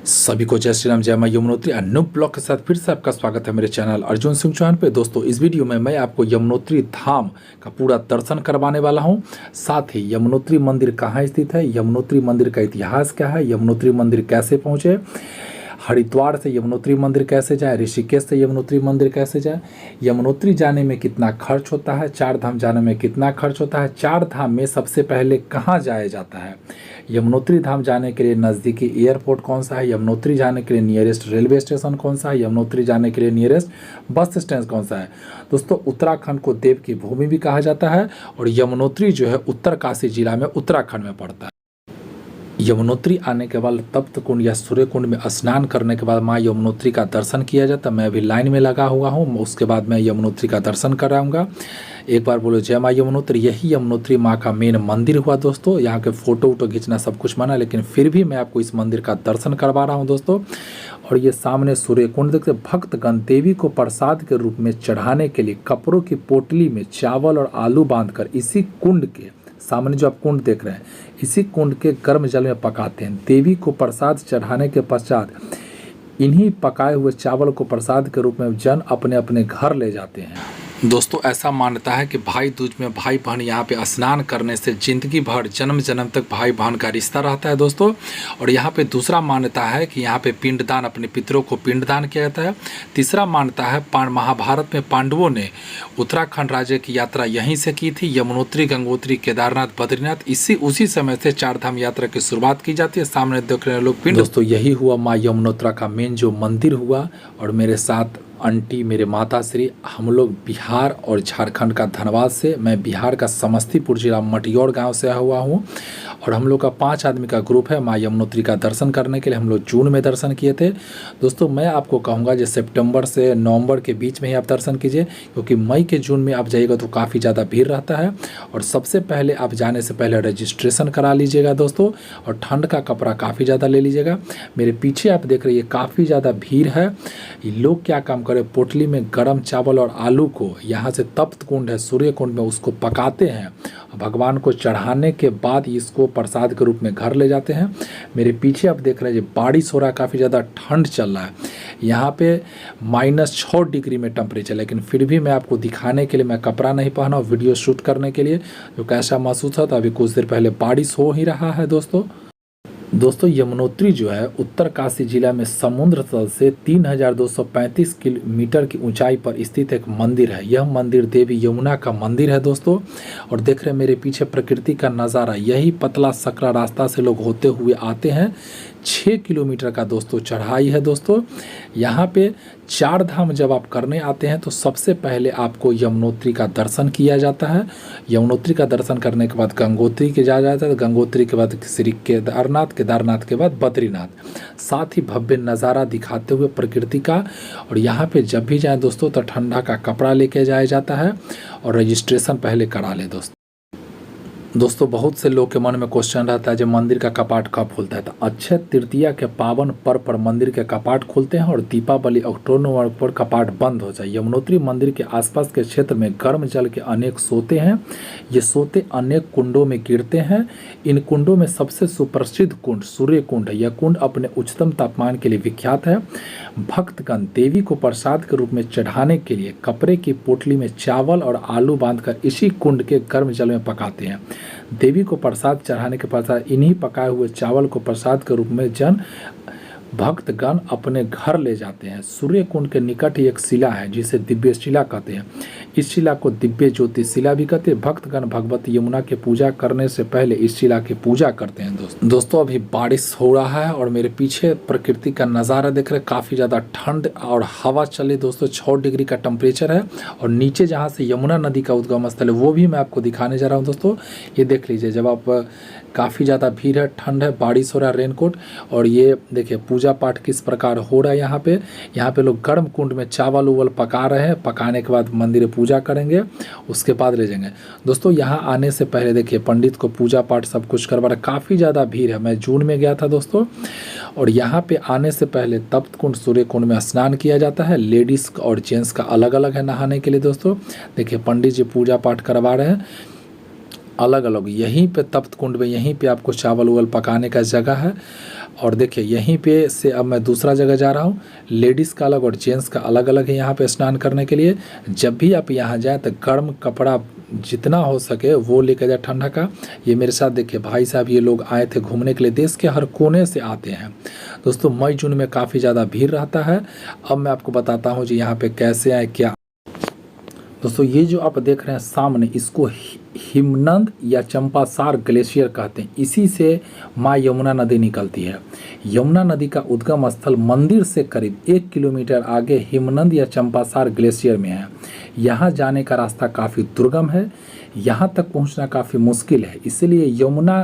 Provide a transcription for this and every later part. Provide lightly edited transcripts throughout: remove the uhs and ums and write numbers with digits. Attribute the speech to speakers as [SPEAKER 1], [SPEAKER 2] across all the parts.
[SPEAKER 1] सभी को जय श्री राम, जय मां यमुनोत्री। अनूप ब्लॉग के साथ फिर से आपका स्वागत है मेरे चैनल अर्जुन सिंह चौहान पे। दोस्तों, इस वीडियो में मैं आपको यमुनोत्री धाम का पूरा दर्शन करवाने वाला हूं। साथ ही यमुनोत्री मंदिर कहाँ स्थित है, यमुनोत्री मंदिर का इतिहास क्या है, यमुनोत्री मंदिर कैसे पहुँचे, हरिद्वार से यमुनोत्री मंदिर कैसे जाए, ऋषिकेश से यमुनोत्री मंदिर कैसे जाए, यमुनोत्री जाने में कितना खर्च होता है, चार धाम जाने में कितना खर्च होता है, चार धाम में सबसे पहले कहाँ जाया जाता है, यमुनोत्री धाम जाने के लिए नज़दीकी एयरपोर्ट कौन सा है, यमुनोत्री जाने के लिए नियरेस्ट रेलवे स्टेशन कौन सा है, यमुनोत्री जाने के लिए नियरेस्ट बस स्टैंड कौन सा है। दोस्तों, उत्तराखंड को देव की भूमि भी कहा जाता है और यमुनोत्री जो है उत्तरकाशी जिला में उत्तराखंड में पड़ता है। यमुनोत्री आने के बाद तप्त कुंड या सूर्य कुंड में स्नान करने के बाद माँ यमुनोत्री का दर्शन किया जाता है। मैं अभी लाइन में लगा हुआ हूँ, उसके बाद मैं यमुनोत्री का दर्शन कराऊंगा। एक बार बोलो जय माँ यमुनोत्री। यही यमुनोत्री माँ का मेन मंदिर हुआ दोस्तों। यहाँ के फ़ोटो वोटो खींचना सब कुछ मना, लेकिन फिर भी मैं आपको इस मंदिर का दर्शन करवा रहा हूँ दोस्तों। और ये सामने सूर्य कुंड देखते, भक्तगण देवी को प्रसाद के रूप में चढ़ाने के लिए कपड़ों की पोटली में चावल और आलू बांधकर इसी कुंड के सामने जो आप कुंड देख रहे हैं, इसी कुंड के गर्म जल में पकाते हैं। देवी को प्रसाद चढ़ाने के पश्चात इन्हीं पकाए हुए चावल को प्रसाद के रूप में जन अपने अपने घर ले जाते हैं। दोस्तों, ऐसा मान्यता है कि भाई दूज में भाई बहन यहाँ पे स्नान करने से जिंदगी भर जन्म जन्म तक भाई बहन का रिश्ता रहता है दोस्तों। और यहाँ पे दूसरा मान्यता है कि यहाँ पे पिंडदान, अपने पितरों को पिंडदान किया जाता है। तीसरा मान्यता है महाभारत में पांडवों ने उत्तराखंड राज्य की यात्रा यहीं से की थी। यमुनोत्री, गंगोत्री, केदारनाथ, बद्रीनाथ, उसी समय से चार धाम यात्रा की शुरुआत की जाती है। सामने देख रहे लोग पिंड। दोस्तों, यही हुआ माँ यमुनोत्रा का मेन जो मंदिर हुआ। और मेरे साथ आंटी, मेरे माता श्री, हम लोग बिहार और झारखंड का धनबाद से, मैं बिहार का समस्तीपुर जिला मटियौर गांव से आया हुआ हूं। और हम लोग का 5 आदमी का ग्रुप है माँ यमुनोत्री का दर्शन करने के लिए। हम लोग जून में दर्शन किए थे दोस्तों। मैं आपको कहूँगा जो सितंबर से नवंबर के बीच में ही आप दर्शन कीजिए, क्योंकि मई के जून में आप जाइएगा तो काफ़ी ज़्यादा भीड़ रहता है। और सबसे पहले आप जाने से पहले रजिस्ट्रेशन करा लीजिएगा दोस्तों। और ठंड का कपड़ा काफ़ी ज़्यादा ले लीजिएगा। मेरे पीछे आप देख रहे हैं काफ़ी ज़्यादा भीड़ है। लोग क्या काम करे, पोटली में गर्म चावल और आलू को यहाँ से तप्त कुंड है सूर्य कुंड में, उसको पकाते हैं। भगवान को चढ़ाने के बाद इसको प्रसाद के रूप में घर ले जाते हैं। मेरे पीछे आप देख रहे हैं बारिश हो रहा है, काफ़ी ज़्यादा ठंड चल रहा है। यहाँ पे -6 डिग्री में टेम्परेचर, लेकिन फिर भी मैं आपको दिखाने के लिए मैं कपड़ा नहीं पहना, वीडियो शूट करने के लिए जो कैसा महसूस होता। अभी कुछ देर पहले बारिश हो ही रहा है दोस्तों, यमुनोत्री जो है उत्तरकाशी जिला में समुद्र तल से 3235 किलोमीटर की ऊंचाई पर स्थित एक मंदिर है। यह मंदिर देवी यमुना का मंदिर है दोस्तों। और देख रहे हैं मेरे पीछे प्रकृति का नज़ारा। यही पतला सकरा रास्ता से लोग होते हुए आते हैं। 6 किलोमीटर का दोस्तों चढ़ाई है दोस्तों। यहाँ पे चार धाम जब आप करने आते हैं तो सबसे पहले आपको यमुनोत्री का दर्शन किया जाता है। यमुनोत्री का दर्शन करने के बाद गंगोत्री के जाया जाता है। गंगोत्री के बाद श्री केदारनाथ, केदारनाथ के बाद बद्रीनाथ। साथ ही भव्य नज़ारा दिखाते हुए प्रकृति का। और यहाँ पे जब भी जाएँ दोस्तों तो ठंडा का कपड़ा लेके जाया जाता है और रजिस्ट्रेशन पहले करा ले दोस्तों, बहुत से लोग के मन में क्वेश्चन रहता है जो मंदिर का कपाट कब खुलता है। तो अक्षय तृतीया के पावन पर्व पर मंदिर के कपाट खुलते हैं और दीपावली अक्टूबर नवंबर पर कपाट बंद हो जाए। यमुनोत्री मंदिर के आसपास के क्षेत्र में गर्म जल के अनेक सोते हैं। ये सोते अनेक कुंडों में गिरते हैं। इन कुंडों में सबसे सुप्रसिद्ध कुंड सूर्य कुंड है। यह कुंड अपने उच्चतम तापमान के लिए विख्यात है। भक्तगण देवी को प्रसाद के रूप में चढ़ाने के लिए कपड़े की पोटली में चावल और आलू बांधकर इसी कुंड के गर्म जल में पकाते हैं। देवी को प्रसाद चढ़ाने के पश्चात इन्हीं पकाए हुए चावल को प्रसाद के रूप में जन भक्तगण अपने घर ले जाते हैं। सूर्य कुंड के निकट ही एक शिला है जिसे दिव्य शिला कहते हैं। इस शिला को दिव्य ज्योति शिला भी कहते हैं। भक्तगण भगवती यमुना की पूजा करने से पहले इस शिला की पूजा करते हैं दोस्तों, अभी बारिश हो रहा है और मेरे पीछे प्रकृति का नज़ारा देख रहे, काफ़ी ज़्यादा ठंड और हवा चले दोस्तों। 6 डिग्री का टेम्परेचर है। और नीचे जहाँ से यमुना नदी का उद्गम स्थल है वो भी मैं आपको दिखाने जा रहा हूँ दोस्तों। ये देख लीजिए, जब आप काफ़ी ज़्यादा भीड़ है, ठंड है, बारिश हो रहा है, रेनकोट। और ये देखिए पूजा पाठ किस प्रकार हो रहा है। यहाँ पे लोग गर्म कुंड में चावल उवल पका रहे हैं। पकाने के बाद मंदिर पूजा करेंगे, उसके बाद ले जाएंगे दोस्तों। यहाँ आने से पहले देखिए पंडित को पूजा पाठ सब कुछ करवा रहा है। काफ़ी ज़्यादा भीड़ है। मैं जून में गया था दोस्तों। और यहाँ पे आने से पहले तप्त कुंड सूर्य कुंड में स्नान किया जाता है। लेडीज़ और जेंट्स का अलग अलग है नहाने के लिए दोस्तों। देखिए पंडित जी पूजा पाठ करवा रहे हैं अलग अलग। यहीं पे तप्त कुंड में यहीं पे आपको चावल उवल पकाने का जगह है। और देखिए यहीं पे से अब मैं दूसरा जगह जा रहा हूँ। लेडीज़ का अलग और जेंट्स का अलग अलग है यहाँ पे स्नान करने के लिए। जब भी आप यहाँ जाएँ तो गर्म कपड़ा जितना हो सके वो लेकर जाए ठंडा का। ये मेरे साथ देखिए भाई साहब, ये लोग आए थे घूमने के लिए, देश के हर कोने से आते हैं दोस्तों। मई जून में काफ़ी ज़्यादा भीड़ रहता है। अब मैं आपको बताता हूँ जी यहाँ पे कैसे आए क्या। दोस्तों ये जो आप देख रहे हैं सामने, इसको हिमनद या चंपासार ग्लेशियर कहते हैं। इसी से माँ यमुना नदी निकलती है। यमुना नदी का उद्गम स्थल मंदिर से करीब 1 किलोमीटर आगे हिमनद या चंपासार ग्लेशियर में है। यहाँ जाने का रास्ता काफ़ी दुर्गम है, यहाँ तक पहुँचना काफ़ी मुश्किल है। इसलिए यमुना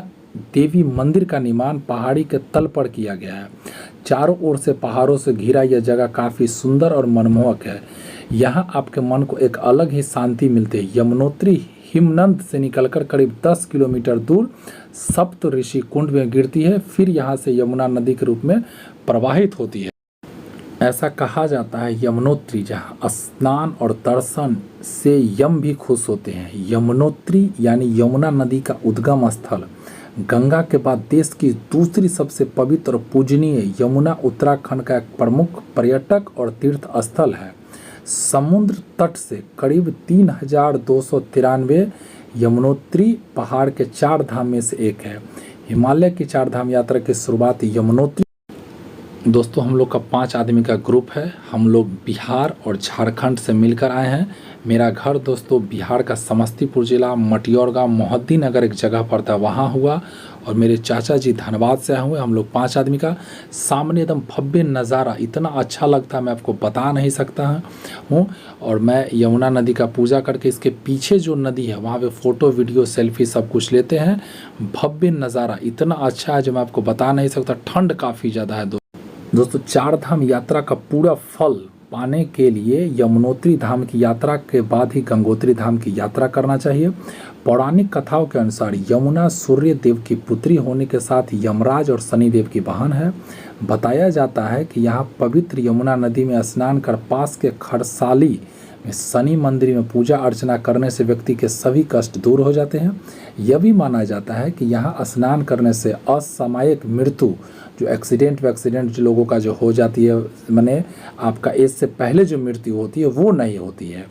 [SPEAKER 1] देवी मंदिर का निर्माण पहाड़ी के तल पर किया गया है। चारों ओर से पहाड़ों से घिरा यह जगह काफ़ी सुंदर और मनमोहक है। यहाँ आपके मन को एक अलग ही शांति मिलती है। यमुनोत्री हिमनद से निकलकर करीब 10 किलोमीटर दूर सप्त ऋषि कुंड में गिरती है, फिर यहाँ से यमुना नदी के रूप में प्रवाहित होती है। ऐसा कहा जाता है यमुनोत्री जहाँ स्नान और दर्शन से यम भी खुश होते हैं। यमुनोत्री यानी यमुना नदी का उद्गम स्थल गंगा के बाद देश की दूसरी सबसे पवित्र और पूजनीय यमुना उत्तराखंड का एक प्रमुख पर्यटक और तीर्थ स्थल है। समुद्र तट से करीब 3293 यमुनोत्री पहाड़ के 4 धाम में से एक है। हिमालय की 4 धाम यात्रा की शुरुआत यमुनोत्री। दोस्तों हम लोग का 5 आदमी का ग्रुप है। हम लोग बिहार और झारखंड से मिलकर आए हैं। मेरा घर दोस्तों बिहार का समस्तीपुर जिला मटियौर गाँव मोहद्दी नगर एक जगह पड़ता है, वहाँ हुआ। और मेरे चाचा जी धनबाद से आए हुए। हम लोग 5 आदमी का सामने एकदम भव्य नज़ारा इतना अच्छा लगता है, मैं आपको बता नहीं सकता हूँ। और मैं यमुना नदी का पूजा करके इसके पीछे जो नदी है वहाँ पे फ़ोटो वीडियो सेल्फी सब कुछ लेते हैं। भव्य नज़ारा इतना अच्छा है जो मैं आपको बता नहीं सकता। ठंड काफ़ी ज़्यादा है दोस्तों। 4 धाम यात्रा का पूरा फल पाने के लिए यमुनोत्री धाम की यात्रा के बाद ही गंगोत्री धाम की यात्रा करना चाहिए। पौराणिक कथाओं के अनुसार यमुना सूर्य देव की पुत्री होने के साथ यमराज और शनि देव की बहन है। बताया जाता है कि यहाँ पवित्र यमुना नदी में स्नान कर पास के खरसाली में शनि मंदिर में पूजा अर्चना करने से व्यक्ति के सभी कष्ट दूर हो जाते हैं। यह भी माना जाता है कि यहाँ स्नान करने से असामयिक मृत्यु, जो एक्सीडेंट जो लोगों का जो हो जाती है, माने आपका एज से पहले जो मृत्यु होती है वो नहीं होती है।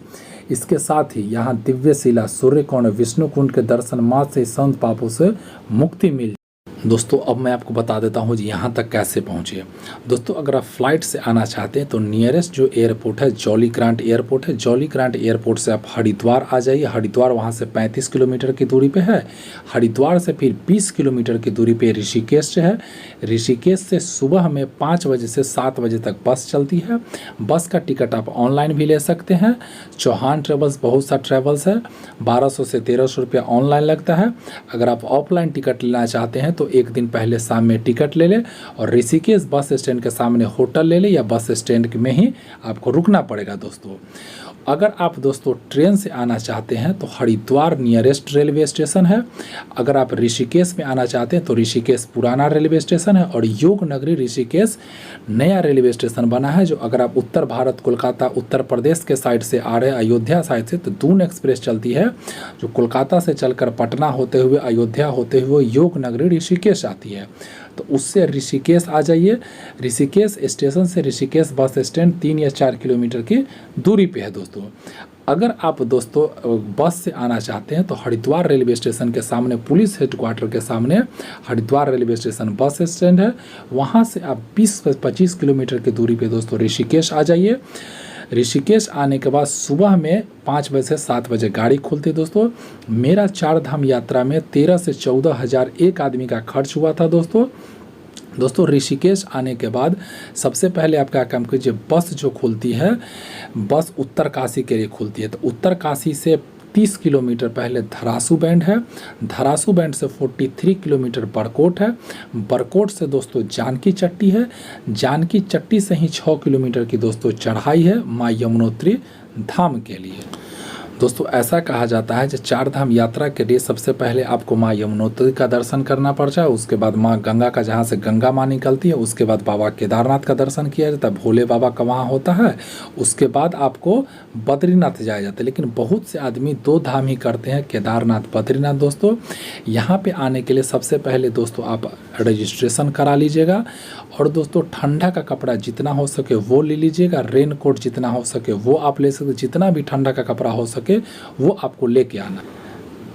[SPEAKER 1] इसके साथ ही यहाँ दिव्य शिला, सूर्य कुंड, विष्णु कुंड के दर्शन मात्र से संत पापों से मुक्ति मिल। दोस्तों अब मैं आपको बता देता हूँ जी यहाँ तक कैसे पहुँचे। दोस्तों अगर आप फ्लाइट से आना चाहते हैं तो नियरेस्ट जो एयरपोर्ट है जॉली ग्रांट एयरपोर्ट है। जॉली ग्रांट एयरपोर्ट से आप हरिद्वार आ जाइए। हरिद्वार वहाँ से 35 किलोमीटर की दूरी पे है। हरिद्वार से फिर 20 किलोमीटर की दूरी पे ऋषिकेश है। ऋषिकेश से सुबह में 5 बजे से 7 बजे तक बस चलती है। बस का टिकट आप ऑनलाइन भी ले सकते हैं। चौहान ट्रेवल्स बहुत सा ट्रेवल्स है, 1200 से 1300 रुपया ऑनलाइन लगता है। अगर आप ऑफलाइन टिकट लेना चाहते हैं तो एक दिन पहले शाम में टिकट ले ले और ऋषिकेश बस स्टैंड के सामने होटल ले ले या बस स्टैंड में ही आपको रुकना पड़ेगा। दोस्तों अगर आप दोस्तों ट्रेन से आना चाहते हैं तो हरिद्वार नियरेस्ट रेलवे स्टेशन है। अगर आप ऋषिकेश में आना चाहते हैं तो ऋषिकेश पुराना रेलवे स्टेशन है और योग नगरी ऋषिकेश नया रेलवे स्टेशन बना है। जो अगर आप उत्तर भारत कोलकाता उत्तर प्रदेश के साइड से आ रहे हैं अयोध्या साइड से, तो दून एक्सप्रेस चलती है जो कोलकाता से चलकर पटना होते हुए अयोध्या होते हुए योग नगरी ऋषिकेश आती है। तो उससे ऋषिकेश आ जाइए। ऋषिकेश स्टेशन से ऋषिकेश बस स्टैंड 3 या 4 किलोमीटर की दूरी पे है। दोस्तों अगर आप दोस्तों बस से आना चाहते हैं तो हरिद्वार रेलवे स्टेशन के सामने पुलिस हेडक्वार्टर के सामने Haridwar railway station bus stand है। वहाँ से आप 20 से 25 किलोमीटर की दूरी पे दोस्तों ऋषिकेश आ जाइए। ऋषिकेश आने के बाद सुबह में 5 बजे से 7 बजे गाड़ी खुलती है। दोस्तों मेरा 4 धाम यात्रा में 13 से 14 हज़ार एक आदमी का खर्च हुआ था। दोस्तों ऋषिकेश आने के बाद सबसे पहले आप क्या काम कीजिए, बस जो खुलती है बस उत्तर काशी के लिए खुलती है। तो उत्तर काशी से 30 किलोमीटर पहले धरासू बैंड है। धरासू बैंड से 43 किलोमीटर बरकोट है। बरकोट से दोस्तों जानकी चट्टी है। जानकी चट्टी से ही 6 किलोमीटर की दोस्तों चढ़ाई है माँ यमुनोत्री धाम के लिए। दोस्तों ऐसा कहा जाता है कि 4 धाम यात्रा के लिए सबसे पहले आपको माँ यमुनोत्री का दर्शन करना पड़ता है। उसके बाद माँ गंगा का, जहाँ से गंगा माँ निकलती है, उसके बाद बाबा केदारनाथ का दर्शन किया जाता है, भोले बाबा का वहाँ होता है। उसके बाद आपको बद्रीनाथ जाया जाता है। लेकिन बहुत से आदमी 2 धाम ही करते हैं, केदारनाथ बद्रीनाथ। दोस्तों यहाँ पे आने के लिए सबसे पहले दोस्तों आप रजिस्ट्रेशन करा लीजिएगा। और दोस्तों ठंडा का कपड़ा जितना हो सके वो ले लीजिएगा, रेन कोट जितना हो सके वो आप ले सकते, जितना भी ठंडा का कपड़ा हो सके वो आपको लेके आना।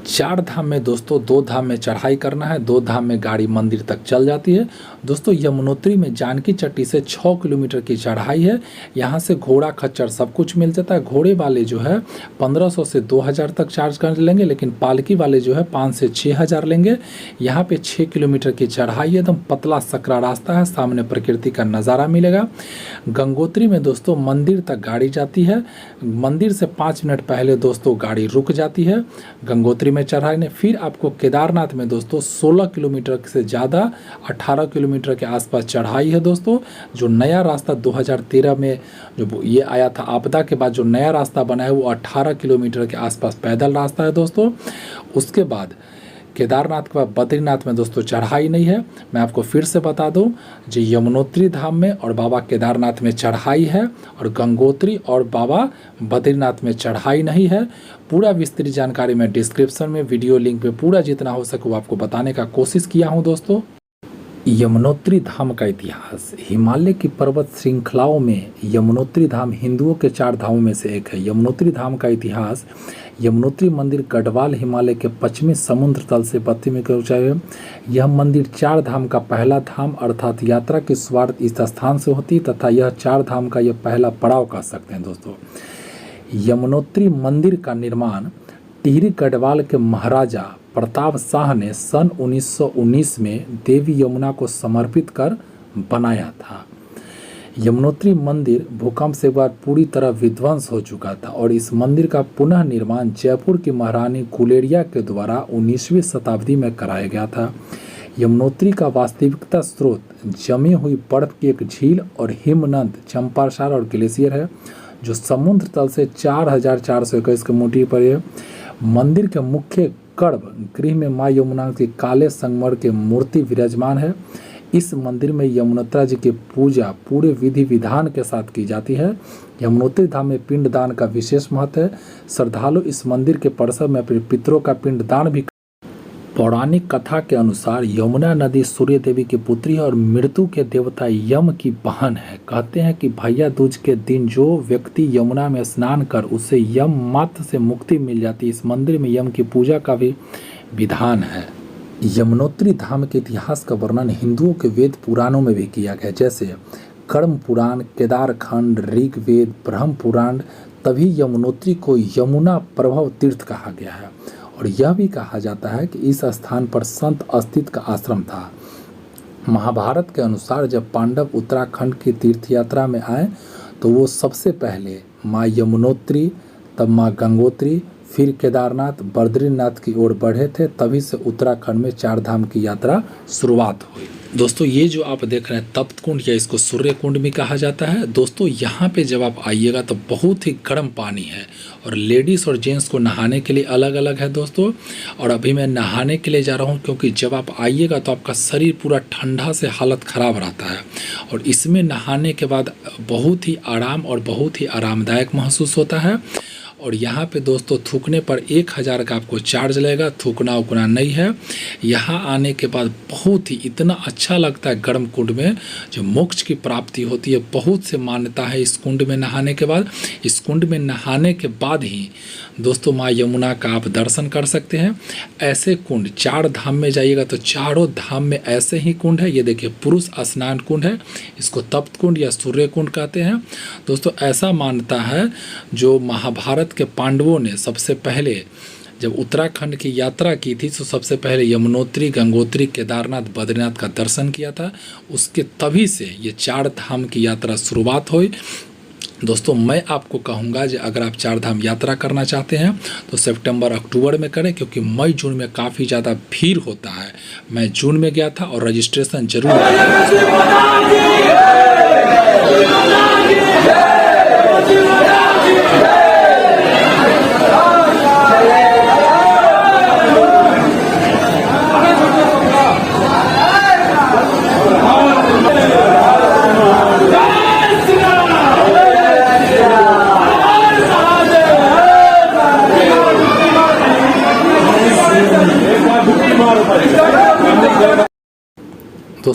[SPEAKER 1] 4 धाम में दोस्तों 2 धाम में चढ़ाई करना है, 2 धाम में गाड़ी मंदिर तक चल जाती है। दोस्तों यमुनोत्री में जानकी चट्टी से 6 किलोमीटर की चढ़ाई है। यहाँ से घोड़ा खच्चर सब कुछ मिल जाता है। घोड़े वाले जो है 1500 से 2000 तक चार्ज कर लेंगे, लेकिन पालकी वाले जो है 5 से 6000 लेंगे। यहाँ पे 6 किलोमीटर की चढ़ाई है, एकदम पतला सकरा रास्ता है, सामने प्रकृति का नज़ारा मिलेगा। गंगोत्री में दोस्तों मंदिर तक गाड़ी जाती है, मंदिर से 5 मिनट पहले दोस्तों गाड़ी रुक जाती है गंगोत्री में चढ़ाई ने। फिर आपको केदारनाथ में दोस्तों 16 किलोमीटर से ज़्यादा 18 किलोमीटर के आसपास चढ़ाई है दोस्तों। जो नया रास्ता 2013 में जो ये आया था आपदा के बाद, जो नया रास्ता बना है वो 18 किलोमीटर के आसपास पैदल रास्ता है दोस्तों। उसके बाद केदारनाथ के बाद बद्रीनाथ में दोस्तों चढ़ाई नहीं है। मैं आपको फिर से बता दूं, जो यमुनोत्री धाम में और बाबा केदारनाथ में चढ़ाई है, और गंगोत्री और बाबा बद्रीनाथ में चढ़ाई नहीं है। पूरा विस्तृत जानकारी मैं डिस्क्रिप्शन में वीडियो लिंक पे पूरा जितना हो सके वो आपको बताने का कोशिश किया हूं दोस्तों। यमुनोत्री धाम का इतिहास। हिमालय की पर्वत श्रृंखलाओं में यमुनोत्री धाम हिंदुओं के 4 धामों में से एक है। यमुनोत्री धाम का इतिहास। यमुनोत्री मंदिर गढ़वाल हिमालय के पश्चिमी समुद्र तल से 32 मीटर की ऊंचाई है। यह मंदिर 4 धाम का पहला धाम अर्थात यात्रा की शुरुआत इस स्थान से होती तथा यह 4 धाम का यह पहला पड़ाव कह सकते हैं दोस्तों। यमुनोत्री मंदिर का निर्माण टिहरी गढ़वाल के महाराजा प्रताप शाह ने सन 1919 में देवी यमुना को समर्पित कर बनाया था। यमुनोत्री मंदिर भूकंप से बाद पूरी तरह विध्वंस हो चुका था और इस मंदिर का पुनः निर्माण जयपुर की महारानी गुलेरिया के द्वारा 19वीं शताब्दी में कराया गया था। यमुनोत्री का वास्तविकता स्रोत जमी हुई बर्फ की एक झील और हिमनद चंपारसार और ग्लेशियर है, जो समुद्र तल से 4421 के ऊंचाई पर है। मंदिर के मुख्य गर्भ गृह में मां यमुना की काले संगमर की मूर्ति विराजमान है। इस मंदिर में यमुनोत्रा जी की पूजा पूरे विधि विधान के साथ की जाती है। यमुनोत्री धाम में पिंडदान का विशेष महत्व है। श्रद्धालु इस मंदिर के परिसर में अपने पितरों का पिंडदान भी। पौराणिक कथा के अनुसार यमुना नदी सूर्य देवी की पुत्री है और मृत्यु के देवता यम की बहन है। कहते हैं कि भैया दूज के दिन जो व्यक्ति यमुना में स्नान कर उसे यम मात्र से मुक्ति मिल जाती है। इस मंदिर में यम की पूजा का भी विधान है। यमुनोत्री धाम के इतिहास का वर्णन हिंदुओं के वेद पुराणों में भी किया गया, जैसे कर्म पुराण, केदारखंड, ऋग्वेद, ब्रह्म पुराण। तभी यमुनोत्री को यमुना प्रभव तीर्थ कहा गया है और यह भी कहा जाता है कि इस स्थान पर संत अस्तित्व का आश्रम था। महाभारत के अनुसार जब पांडव उत्तराखंड की तीर्थ यात्रा में आए तो वो सबसे पहले माँ यमुनोत्री, तब माँ गंगोत्री, फिर केदारनाथ, बद्रीनाथ की ओर बढ़े थे। तभी से उत्तराखंड में 4 धाम की यात्रा शुरुआत हुई। दोस्तों ये जो आप देख रहे हैं तप्त कुंड या इसको सूर्य कुंड भी कहा जाता है। दोस्तों यहाँ पे जब आप आइएगा तो बहुत ही गर्म पानी है और लेडीज़ और जेंट्स को नहाने के लिए अलग अलग है दोस्तों। और अभी मैं नहाने के लिए जा रहा हूँ क्योंकि जब आप आइएगा तो आपका शरीर पूरा ठंडा से हालत ख़राब रहता है और इसमें नहाने के बाद बहुत ही आराम और बहुत ही आरामदायक महसूस होता है। और यहाँ पे दोस्तों थूकने पर 1000 का आपको चार्ज लगेगा, थूकना उकना नहीं है। यहाँ आने के बाद बहुत ही इतना अच्छा लगता है गर्म कुंड में, जो मोक्ष की प्राप्ति होती है। बहुत से मान्यता है इस कुंड में नहाने के बाद। इस कुंड में नहाने के बाद ही दोस्तों माँ यमुना का आप दर्शन कर सकते हैं। ऐसे कुंड 4 धाम में जाइएगा तो चारों धाम में ऐसे ही कुंड है। ये देखिए पुरुष स्नान कुंड है, इसको तप्त कुंड या सूर्य कुंड कहते हैं दोस्तों। ऐसा मान्यता है जो महाभारत के पांडवों ने सबसे पहले जब उत्तराखंड की यात्रा की थी तो सबसे पहले यमुनोत्री, गंगोत्री, केदारनाथ, बद्रीनाथ का दर्शन किया था। उसके तभी से ये 4 धाम की यात्रा शुरुआत हुई। दोस्तों मैं आपको कहूँगा कि अगर आप 4 धाम यात्रा करना चाहते हैं तो सितंबर अक्टूबर में करें, क्योंकि मई जून में काफ़ी ज़्यादा भीड़ होता है। मैं जून में गया था और रजिस्ट्रेशन जरूर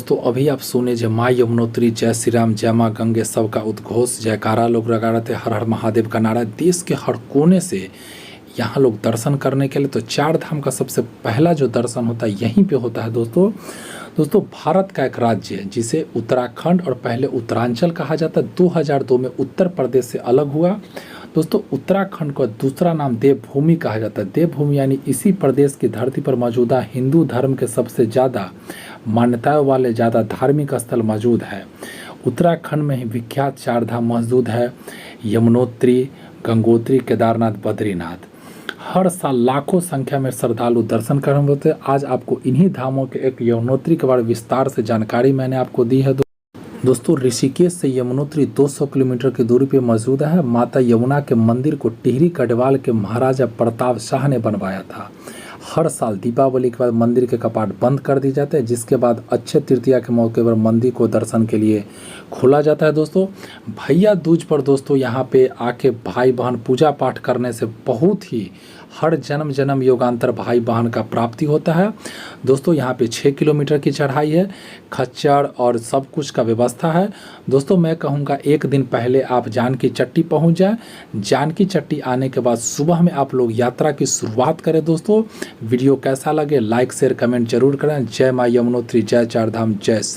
[SPEAKER 1] दोस्तों अभी आप सुने जय माँ यमुनोत्री, जय श्री राम, जय माँ गंगे, सबका उद्घोष जयकारा लोग लगा रहे थे, हर हर महादेव का नारा। देश के हर कोने से यहाँ लोग दर्शन करने के लिए, तो चार धाम का सबसे पहला जो दर्शन होता है यहीं पे होता है दोस्तों भारत का एक राज्य है जिसे उत्तराखंड और पहले उत्तरांचल कहा जाता है, 2002 में उत्तर प्रदेश से अलग हुआ। दोस्तों उत्तराखंड को दूसरा नाम देवभूमि कहा जाता है। देवभूमि यानी इसी प्रदेश की धरती पर मौजूदा हिंदू धर्म के सबसे ज़्यादा मान्यताओं वाले ज़्यादा धार्मिक स्थल मौजूद है। उत्तराखंड में ही विख्यात चार धाम मौजूद है, यमुनोत्री, गंगोत्री, केदारनाथ, बद्रीनाथ। हर साल लाखों संख्या में श्रद्धालु दर्शन करने होते हैं। आज आपको इन्हीं धामों के एक यमुनोत्री के बारे में विस्तार से जानकारी मैंने आपको दी है। दोस्तों ऋषिकेश से यमुनोत्री 200 किलोमीटर की दूरी पर मौजूद है। माता यमुना के मंदिर को टिहरी गढ़वाल के महाराजा प्रताप शाह ने बनवाया था। हर साल दीपावली के बाद मंदिर के कपाट बंद कर दिए जाते हैं, जिसके बाद अक्षय तृतीया के मौके पर मंदिर को दर्शन के लिए खोला जाता है। दोस्तों भैया दूज पर दोस्तों यहाँ पे आके भाई बहन पूजा पाठ करने से बहुत ही हर जन्म जन्म योगांतर भाई बहन का प्राप्ति होता है। दोस्तों यहाँ पे 6 किलोमीटर की चढ़ाई है, खच्चर और सब कुछ का व्यवस्था है। दोस्तों मैं कहूँगा एक दिन पहले आप जानकी चट्टी पहुँच जाए। जानकी चट्टी आने के बाद सुबह में आप लोग यात्रा की शुरुआत करें। दोस्तों वीडियो कैसा लगे लाइक शेयर कमेंट जरूर करें। जय माँ यमुनोत्री, जय चार धाम, जय श्री